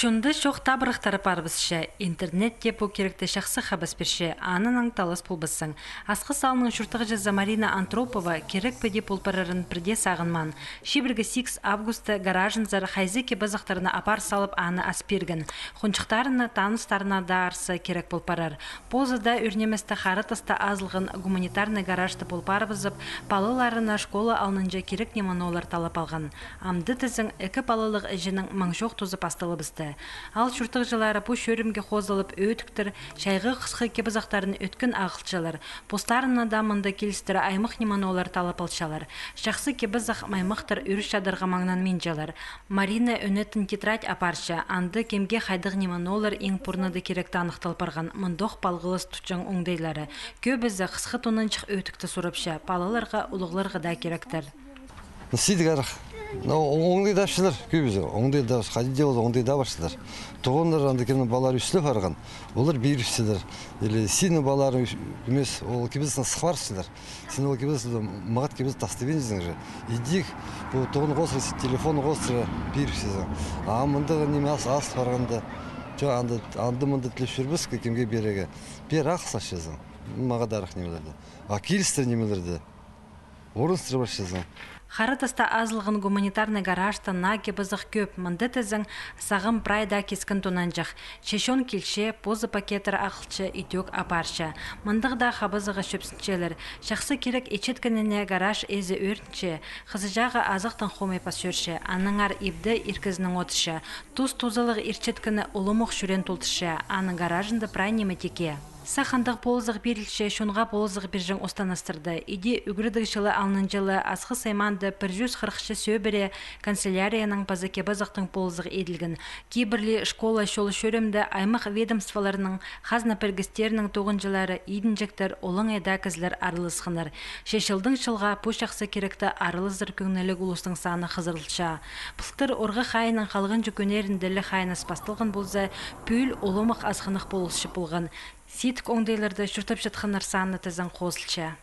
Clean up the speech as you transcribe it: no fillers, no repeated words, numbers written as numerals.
Шунды шоқ табырықтары парбысшы, интернет деп о керекті шақсы қабаспірші, анының талыс пұлбысың. Асқы салының шұртығы жаза Марина Антропова керек пөде пұлпарарын бірде сағынман. Шибіргі 6 августы гаражынзар хайзы кебазақтарына апар салып аны аспиргін. Хончықтарына таныстарына да арсы керек пұлпарар. Позада үрнеместі қарытысты азылғын гуманитарны гаражды пұлпарбызып, балыларына школа алынынжа керек неманы олар талап алған. Амды тізің екі балылық әжінің маңшоқ тузы пастылыбызды. Ал шүртік жылары бұл шөрімге қозылып өтіктір, шайғы қысқы кебізақтарын өткен ағылтшалар. Постарына дамынды келістірі аймық неманы олар талап алшалар. Шақсы кебізақ маймықтыр үріш шадырға маңнан менжалар. Марина өнетін тетрадь апаршы, анды кемге қайдық неманы олар ең пұрнады керекті анықталпарған мұндоқ балғылыс тұчың оңдайлары. Көбізі қысқы тоныншық өтікті сұрапша, балаларға, ұлығларға да керектір. Оңды да ашылар, көбізі. Оңды да қадиде ол оңды да башылар. Тоғындар анда кемін балар үсілі барған. Олар бейір үсілер. Или сені балар емес, ол кебізісін сықваршылар. Сені ол кебізі мағат кебізі тасты бенізің жа. Идік, бұл тоғын қосыры, телефон қосыры бейір үсілер. Амындағы неме ас барғанда, анды-мынды тіліп жүрбіз кемге береге. Бер ақса шезің. Мағадарық немелерді. Келістір немелерді. Орынстыры бар шезің. Харытыста азылғын гуманитарны гаражта наге бызық көп мынды тізің сағым прайда кескін тонанжақ. Шешон келше, позы пакетір ақылчы итек апаршы. Мындығда қабызығы шөпсінчелер. Шақсы керек ечеткініне гараж езі өртінші. Қызыжағы азықтың қомай пасөрші. Аныңар ибді иркізінің отышы. Туз-тузылық ирчеткіні ұлымық шүрен толтышы. Аның гаражында прай неметеке. Сақандық полызық берілші шонға полызық біржің останастырды. Иде үгірдігшілі алынынжылы асқы сайманды 140 сөбірі канцелярияның пазыке базықтың полызық еділгін. Кейбірлі школа шолы шөремді аймақ ведомстваларының қазна піргістерінің тоғынжылары идінжектер олың айда кізлер арылысқыныр. Шешілдің шылға пұшақсы керекті арылызыр көңнелік ұлыстың саны қызырылша. Пұлқтыр орғы қайының қалғын жүкөнерінділі қайыныз пастылғын болза, пүл олымық асқынық болылшы болған. Сетік оңдайларды шүртіп жатқанар саны тізін қосылша.